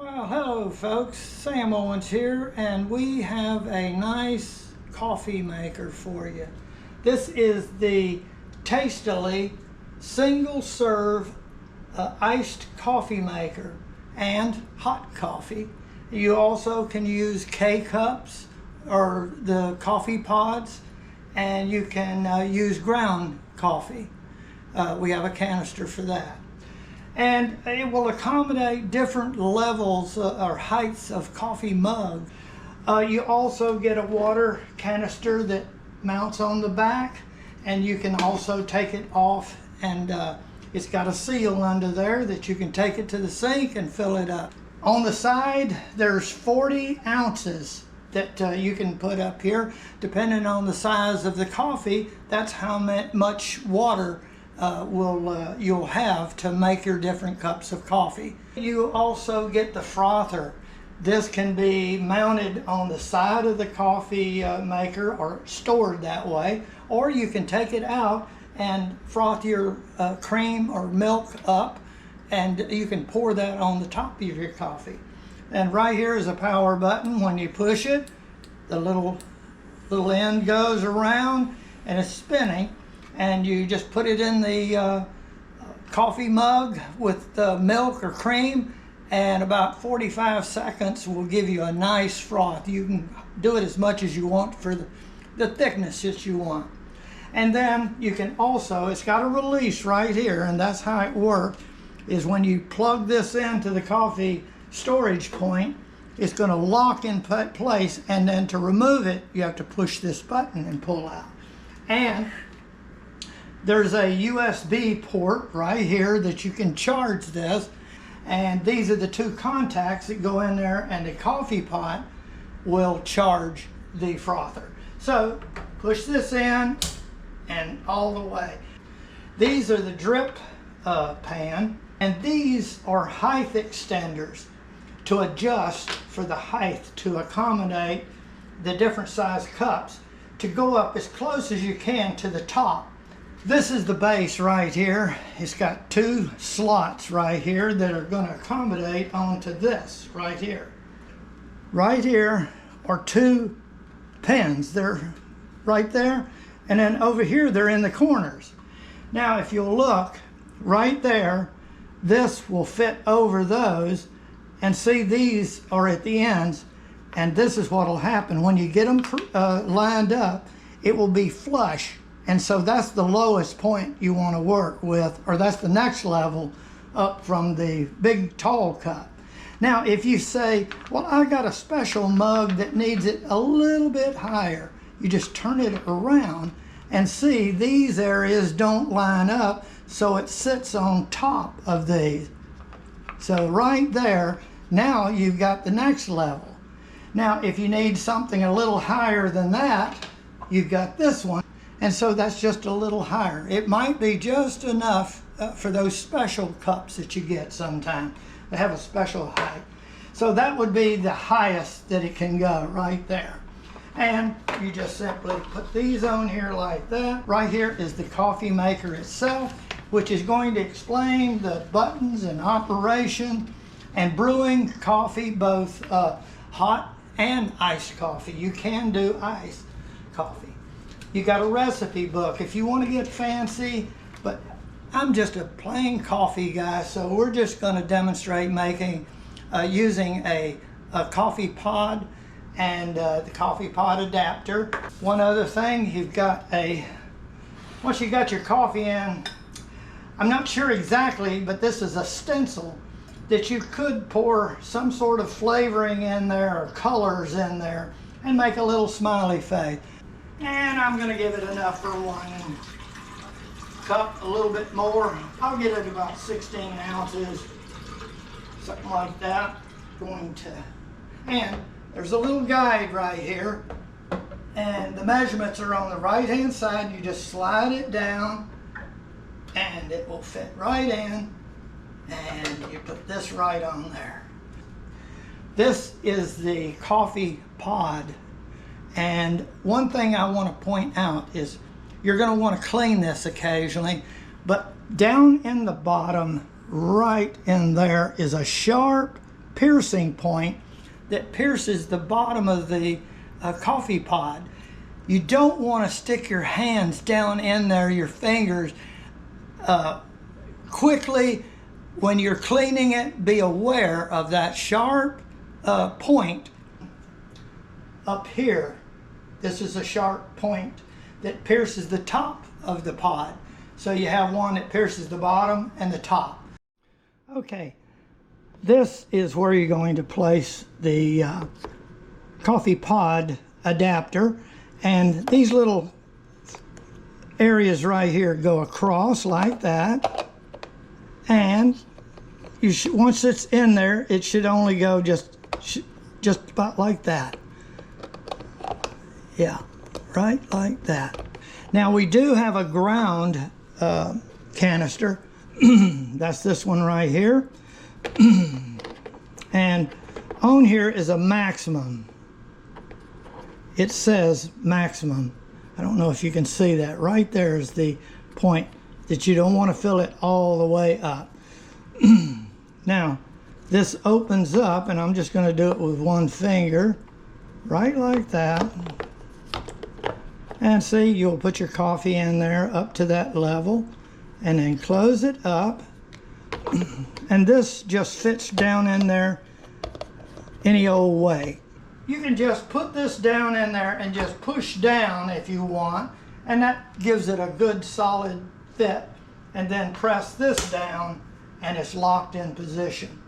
Well, hello folks, Sam Owens here, and we have a nice coffee maker for you. This is the Tastyle single serve iced coffee maker and hot coffee. You also can use K-cups or the coffee pods, and you can use ground coffee. We have a canister for that. And it will accommodate different levels or heights of coffee mug. You also get a water canister that mounts on the back, and you can also take it off, and it's got a seal under there that you can take it to the sink and fill it up. On the side there's 40 ounces that you can put up here. Depending on the size of the coffee, that's how much water you'll have to make your different cups of coffee. You also get the frother. This can be mounted on the side of the coffee maker or stored that way, or you can take it out and froth your cream or milk up, and you can pour that on the top of your coffee. And right here is a power button. When you push it, the little end goes around and it's spinning, and you just put it in the coffee mug with the milk or cream, and about 45 seconds will give you a nice froth. You can do it as much as you want for the thickness that you want. And then you can also, it's got a release right here, and that's how it works, is when you plug this into the coffee storage point, it's going to lock in place, and then to remove it you have to push this button and pull out. And there's a USB port right here that you can charge this, and these are the two contacts that go in there, and the coffee pot will charge the frother. So push this in and all the way. These are the drip pan, and these are height extenders to adjust for the height to accommodate the different size cups to go up as close as you can to the top. This is the base right here. It's got two slots right here that are going to accommodate onto this right here. Right here are two pins. They're right there, and then over here they're in the corners. Now if you'll look right there, this will fit over those, and see these are at the ends, and this is what will happen when you get them lined up. It will be flush. And so that's the lowest point you want to work with, or that's the next level up from the big tall cup. Now if you say, well, I got a special mug that needs it a little bit higher, you just turn it around and see these areas don't line up, so it sits on top of these. So right there, now you've got the next level. Now if you need something a little higher than that, you've got this one. And so that's just a little higher. It might be just enough for those special cups that you get sometimes. They have a special height. So that would be the highest that it can go right there. And you just simply put these on here like that. Right here is the coffee maker itself, which is going to explain the buttons and operation and brewing coffee, both hot and iced coffee. You can do iced coffee. You got a recipe book if you want to get fancy, but I'm just a plain coffee guy, so we're just going to demonstrate making using a coffee pod and the coffee pod adapter. One other thing, you've got once you got your coffee in, I'm not sure exactly, but this is a stencil that you could pour some sort of flavoring in there or colors in there and make a little smiley face. And I'm going to give it enough for one cup, a little bit more. I'll get it about 16 ounces, something like that. And there's a little guide right here, and the measurements are on the right hand side. You just slide it down and it will fit right in, and you put this right on there. This is the coffee pod. And one thing I want to point out is you're going to want to clean this occasionally, but down in the bottom right in there is a sharp piercing point that pierces the bottom of the coffee pod. You don't want to stick your hands down in there, your fingers. Quickly, when you're cleaning it, be aware of that sharp point up here. This is a sharp point that pierces the top of the pod. So you have one that pierces the bottom and the top. Okay, this is where you're going to place the coffee pod adapter, and these little areas right here go across like that, and you once it's in there, it should only go just about like that. Yeah, right like that. Now we do have a ground canister. That's this one right here. And on here is a maximum. It says maximum. I don't know if you can see that. Right there is the point that you don't want to fill it all the way up. Now, this opens up, and I'm just going to do it with one finger, right like that. And see, you'll put your coffee in there up to that level, and then close it up. And this just fits down in there any old way. You can just put this down in there and just push down if you want, and that gives it a good solid fit. And then press this down, and it's locked in position.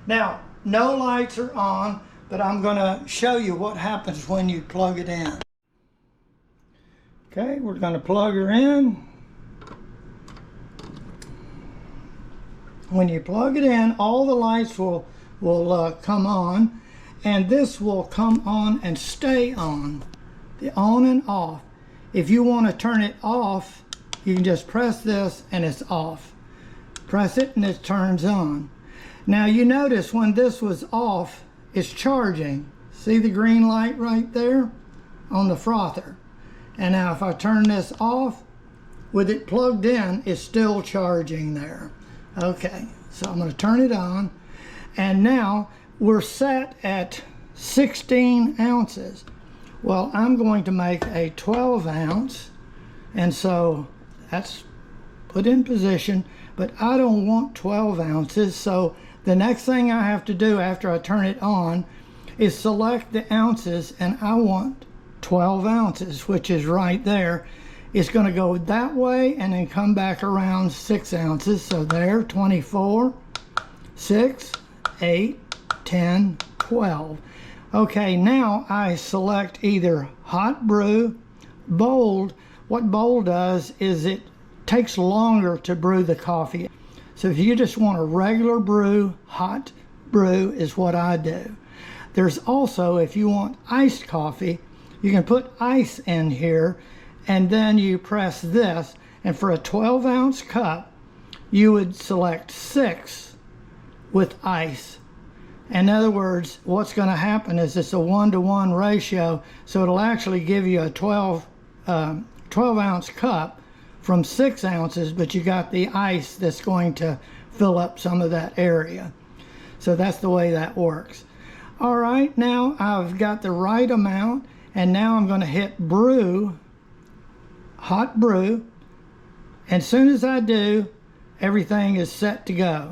Now, no lights are on, but I'm going to show you what happens when you plug it in. Okay, we're going to plug her in. When you plug it in, all the lights will come on, and this will come on and stay on, the on and off. If you want to turn it off, you can just press this and it's off. Press it and it turns on. Now you notice when this was off, it's charging. See the green light right there on the frother? And now if I turn this off, with it plugged in, it's still charging there. Okay, so I'm going to turn it on, and now we're set at 16 ounces. Well, I'm going to make a 12 ounce, and so that's put in position, but I don't want 12 ounces, so the next thing I have to do after I turn it on is select the ounces, and I want 12 ounces, which is right there. It's going to go that way and then come back around 6 ounces. So there, 24, 6, 8, 10, 12. Okay, now I select either hot brew, bold. What bold does is it takes longer to brew the coffee. So if you just want a regular brew, hot brew is what I do. There's also, if you want iced coffee, you can put ice in here, and then you press this, and for a 12 ounce cup you would select 6 with ice. In other words, what's going to happen is it's a 1-to-1 ratio, so it'll actually give you a 12 ounce cup from 6 ounces, but you got the ice that's going to fill up some of that area. So that's the way that works. All right, now I've got the right amount, and now I'm going to hit brew, hot brew, and as soon as I do, everything is set to go.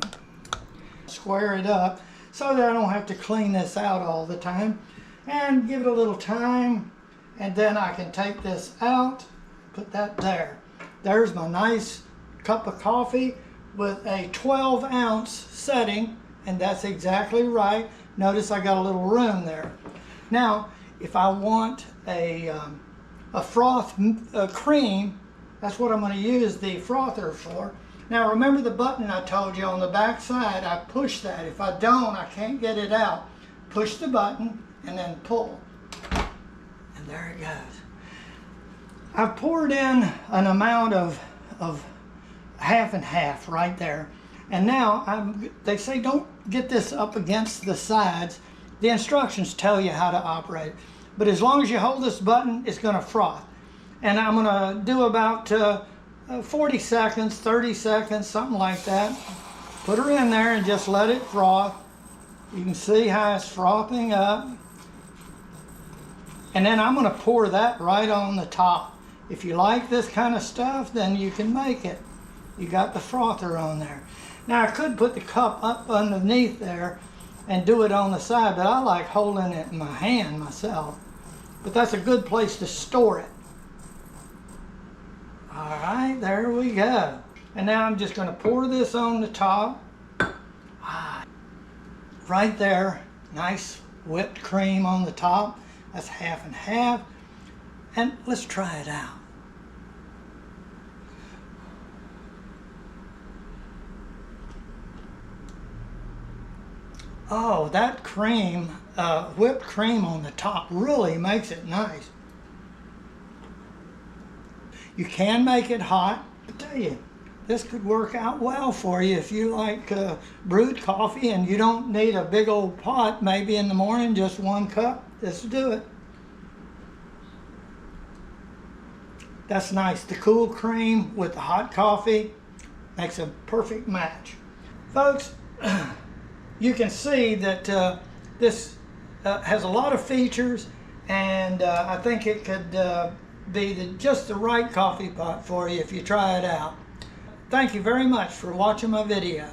Square it up so that I don't have to clean this out all the time, and give it a little time, and then I can take this out, put that there. There's my nice cup of coffee with a 12 ounce setting, and that's exactly right. Notice I got a little room there. Now, if I want a froth cream, that's what I'm going to use the frother for. Now remember the button I told you on the back side, I push that. If I don't, I can't get it out. Push the button and then pull. And there it goes. I've poured in an amount of half and half right there. And now they say don't get this up against the sides. The instructions tell you how to operate. But as long as you hold this button, it's going to froth. And I'm going to do about 40 seconds, 30 seconds, something like that. Put her in there and just let it froth. You can see how it's frothing up. And then I'm going to pour that right on the top. If you like this kind of stuff, then you can make it. You got the frother on there. Now I could put the cup up underneath there and do it on the side, but I like holding it in my hand myself. But that's a good place to store it. All right, there we go. And now I'm just going to pour this on the top. Right there, nice whipped cream on the top. That's half and half. And let's try it out. Oh, that cream, whipped cream on the top really makes it nice. You can make it hot. I tell you, this could work out well for you if you like brewed coffee and you don't need a big old pot. Maybe in the morning, just 1 cup. Let's do it. That's nice. The cool cream with the hot coffee makes a perfect match. Folks, you can see that this has a lot of features, and I think it could be just the right coffee pot for you if you try it out. Thank you very much for watching my video.